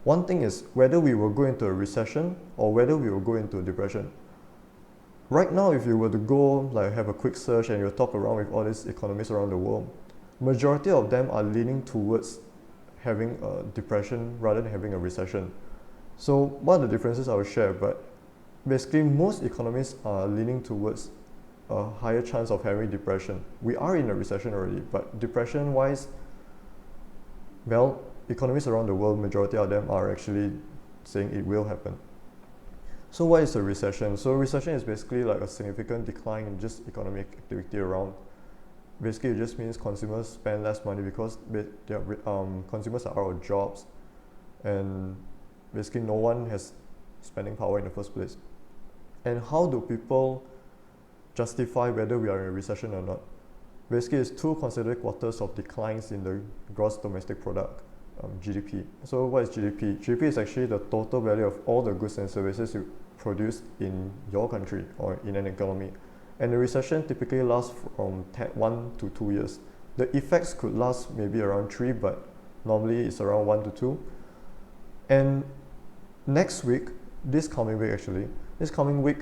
One thing is whether we will go into a recession or whether we will go into a depression. Right now, if you were to go like have a quick search and you talk around with all these economists around the world, majority of them are leaning towards having a depression rather than having a recession. So what are the differences I will share, but basically most economists are leaning towards a higher chance of having depression. We are in a recession already, but depression wise, well, economists around the world, majority of them are actually saying it will happen. So what is a recession? So recession is basically like a significant decline in just economic activity around. Basically, it just means consumers spend less money because consumers are out of jobs, and basically no one has spending power in the first place. And how do people justify whether we are in a recession or not? Basically, it's 2 consecutive quarters of declines in the gross domestic product, GDP. So what is GDP? GDP is actually the total value of all the goods and services you produce in your country or in an economy. And the recession typically lasts from 1 to 2 years. The effects could last maybe around 3, but normally it's around 1 to 2. And next week, this coming week,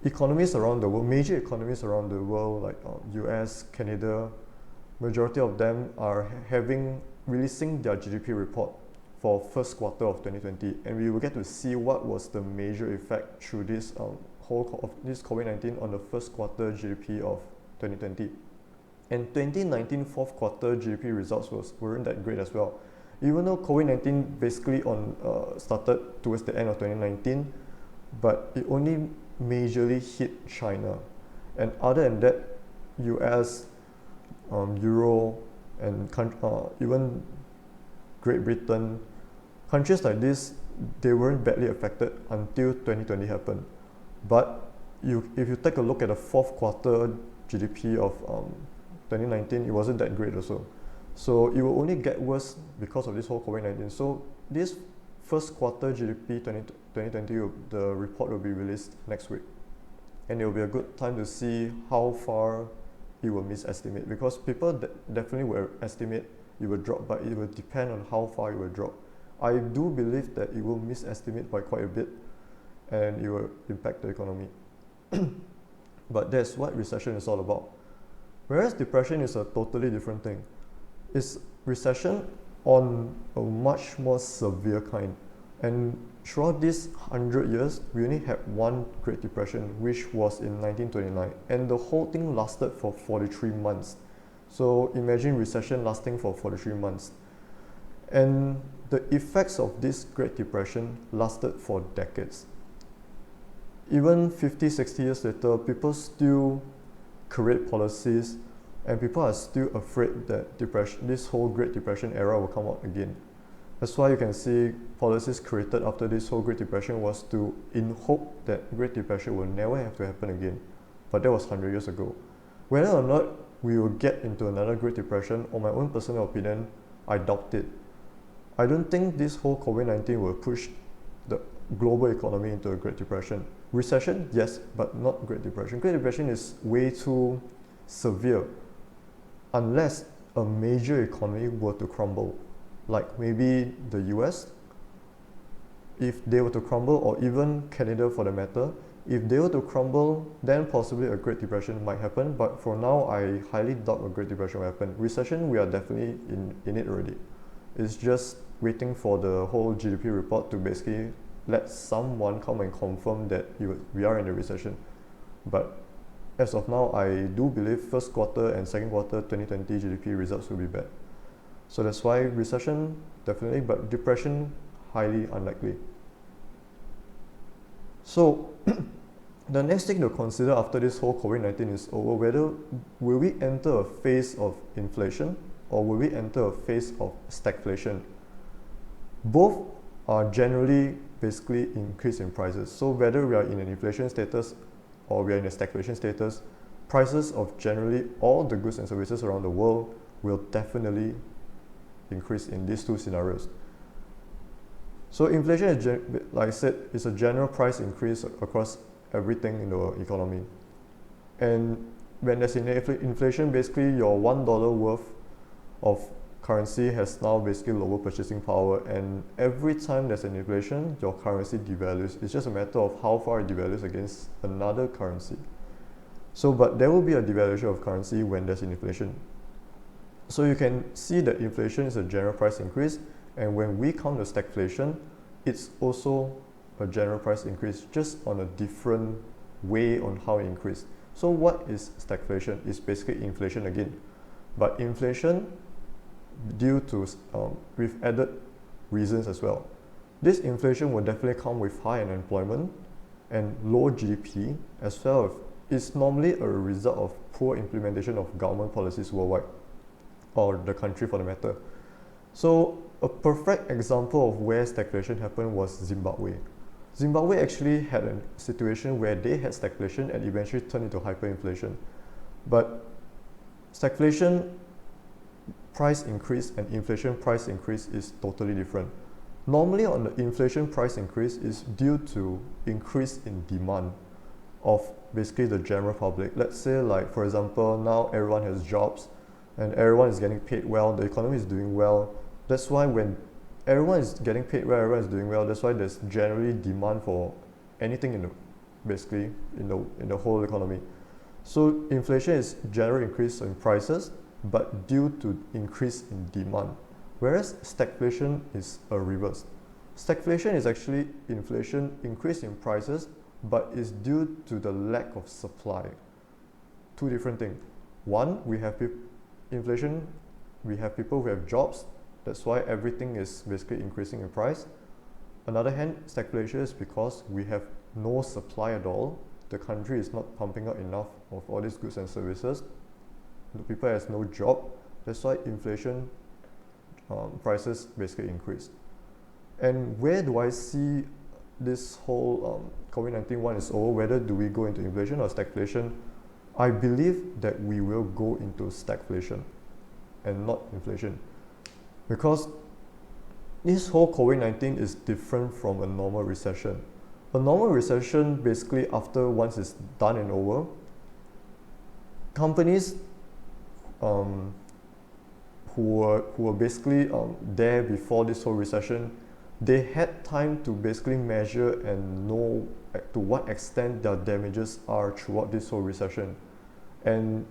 economies around the world, major economies around the world like US, Canada, majority of them are releasing their GDP report for first quarter of 2020, and we will get to see what was the major effect through this this COVID-19 on the first quarter GDP of 2020. And 2019 fourth quarter GDP results weren't that great as well. Even though COVID-19 basically started towards the end of 2019, but it only majorly hit China. And other than that, US, Euro, and even Great Britain, countries like this, they weren't badly affected until 2020 happened. But if you take a look at the fourth quarter GDP of 2019, it wasn't that great also. So it will only get worse because of this whole COVID-19. So this first quarter GDP 2020, the report will be released next week. And it will be a good time to see how far it will misestimate, because people definitely will estimate it will drop, but it will depend on how far it will drop. I do believe that it will misestimate by quite a bit, and it will impact the economy. But that's what recession is all about. Whereas depression is a totally different thing. It's recession on a much more severe kind. And throughout these 100 years, we only had one Great Depression, which was in 1929. And the whole thing lasted for 43 months. So imagine recession lasting for 43 months. And the effects of this Great Depression lasted for decades. Even 50, 60 years later, people still create policies, and people are still afraid that this whole Great Depression era will come out again. That's why you can see policies created after this whole Great Depression was in hope that Great Depression will never have to happen again. But that was 100 years ago. Whether or not we will get into another Great Depression, or my own personal opinion, I doubt it. I don't think this whole COVID-19 will push the global economy into a Great Depression. Recession, yes, but not Great Depression. Great Depression is way too severe unless a major economy were to crumble, like maybe the US. If they were to crumble, or even Canada for the matter, if they were to crumble, then possibly a Great Depression might happen. But for now, I highly doubt a Great Depression will happen. Recession, we are definitely in it already. It's just waiting for the whole GDP report to basically let someone come and confirm that we are in a recession. But as of now, I do believe first quarter and second quarter 2020 GDP results will be bad. So that's why recession, definitely, but depression, highly unlikely. So the next thing to consider after this whole COVID-19 is over, whether will we enter a phase of inflation or will we enter a phase of stagflation? Both are generally basically increase in prices. So whether we are in an inflation status or we are in a stagflation status, prices of generally all the goods and services around the world will definitely increase in these two scenarios. So inflation is, like I said, is a general price increase across everything in the economy. And when there's inflation, basically your $1 worth of currency has now basically lower purchasing power, and every time there's an inflation, your currency devalues. It's just a matter of how far it devalues against another currency. So, but there will be a devaluation of currency when there's inflation. So you can see that inflation is a general price increase, and when we count the stagflation, it's also a general price increase, just on a different way on how it increased. So what is stagflation? It's basically inflation again, but inflation due to with added reasons as well. This inflation will definitely come with high unemployment and low GDP, as well as it's normally a result of poor implementation of government policies worldwide, or the country for the matter. So a perfect example of where stagflation happened was Zimbabwe. Zimbabwe actually had a situation where they had stagflation and eventually turned into hyperinflation. But stagflation price increase and inflation price increase is totally different. Normally on the inflation price increase is due to increase in demand of basically the general public. Let's say, like, for example, now everyone has jobs and everyone is getting paid well, the economy is doing well. That's why when everyone is getting paid well, everyone is doing well, that's why there's generally demand for anything in the basically in the whole economy. So inflation is general increase in prices, but due to increase in demand. Whereas stagflation is a reverse. Stagflation is actually inflation increase in prices, but is due to the lack of supply. Two different things. One, we have inflation, we have people who have jobs, that's why everything is basically increasing in price. Another hand, stagflation is because we have no supply at all. The country is not pumping out enough of all these goods and services. The people has no job. That's why inflation prices basically increase. And where do I see this whole COVID-19 one is over, whether do we go into inflation or stagflation? I believe that we will go into stagflation and not inflation, because this whole COVID-19 is different from a normal recession. A normal recession, basically after once it's done and over, companies who were basically there before this whole recession, they had time to basically measure and know to what extent their damages are throughout this whole recession. And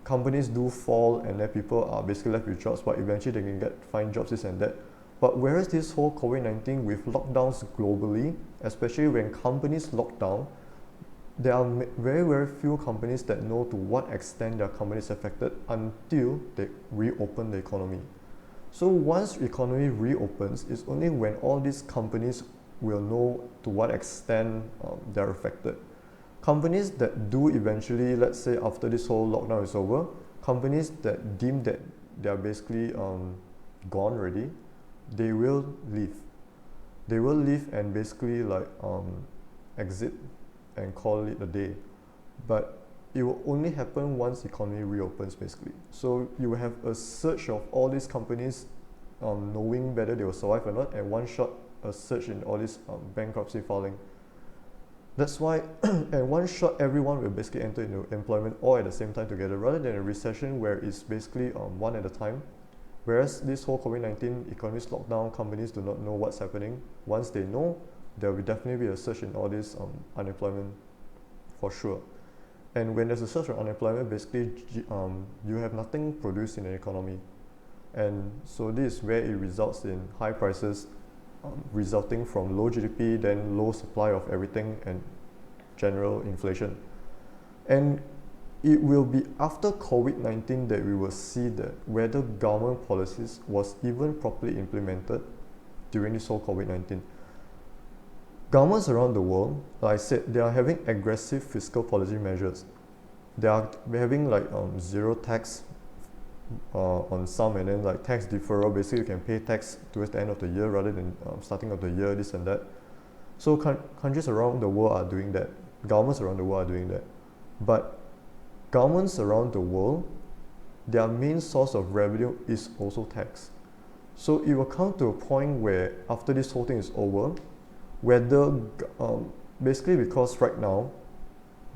companies do fall, and then people are basically left with jobs, but eventually they can find jobs, this and that. But whereas this whole COVID-19 with lockdowns globally, especially when companies lock down, there are very, very few companies that know to what extent their company is affected until they reopen the economy. So once the economy reopens, it's only when all these companies will know to what extent they're affected. Companies that do eventually, let's say after this whole lockdown is over, companies that deem that they're basically gone already, they will leave. They will leave and basically like exit and call it a day. But it will only happen once the economy reopens basically. So you will have a surge of all these companies knowing whether they will survive or not, and one shot a surge in all this bankruptcy filing. That's why, and one shot everyone will basically enter into employment all at the same time together, rather than a recession where it's basically one at a time. Whereas this whole COVID-19 economy lockdown, companies do not know what's happening. Once they know, there will definitely be a surge in all this unemployment for sure. And when there's a surge in unemployment, basically you have nothing produced in the economy. And so this is where it results in high prices, resulting from low GDP, then low supply of everything, and general inflation. And it will be after COVID-19 that we will see that whether government policies was even properly implemented during this whole COVID-19. Governments around the world, like I said, they are having aggressive fiscal policy measures. They are having like zero tax on some, and then like tax deferral. Basically, you can pay tax towards the end of the year rather than starting of the year, this and that. So countries around the world are doing that. Governments around the world are doing that. But governments around the world, their main source of revenue is also tax. So it will come to a point where after this whole thing is over, whether basically because right now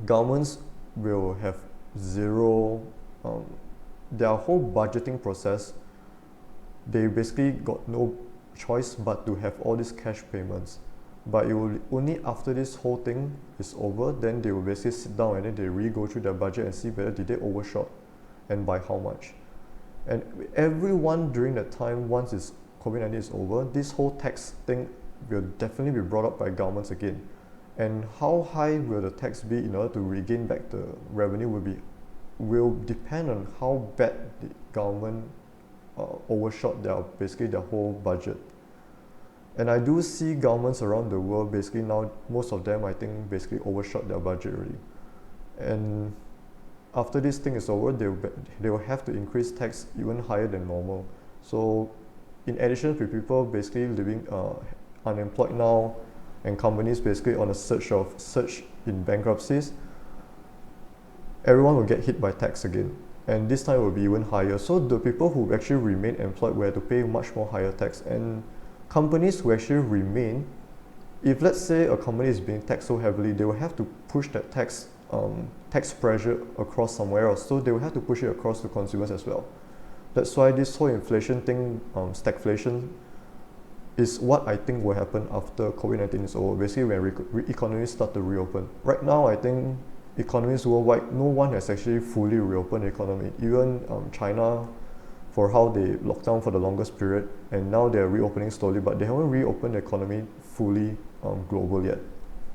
governments will have zero, their whole budgeting process they basically got no choice but to have all these cash payments. But it will only after this whole thing is over, then they will basically sit down and then they re-go through their budget and see whether did they overshot and by how much. And everyone during that time, once this COVID-19 is over, this whole tax thing will definitely be brought up by governments again. And how high will the tax be in order to regain back the revenue will depend on how bad the government overshot basically their whole budget. And I do see governments around the world basically now, most of them I think basically overshot their budget already. And after this thing is over, they will have to increase tax even higher than normal. So in addition to people basically living unemployed now, and companies basically on a surge in bankruptcies, everyone will get hit by tax again. And this time will be even higher. So the people who actually remain employed will have to pay much more higher tax. And companies who actually remain, if let's say a company is being taxed so heavily, they will have to push that tax pressure across somewhere else. So they will have to push it across to consumers as well. That's why this whole inflation thing, stagflation, is what I think will happen after COVID-19 is over. Basically, when economies start to reopen. Right now, I think economies worldwide, no one has actually fully reopened the economy. Even China, for how they locked down for the longest period, and now they're reopening slowly, but they haven't reopened the economy fully global yet.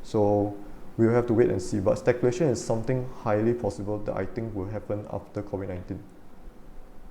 So we'll have to wait and see. But stagflation is something highly possible that I think will happen after COVID-19.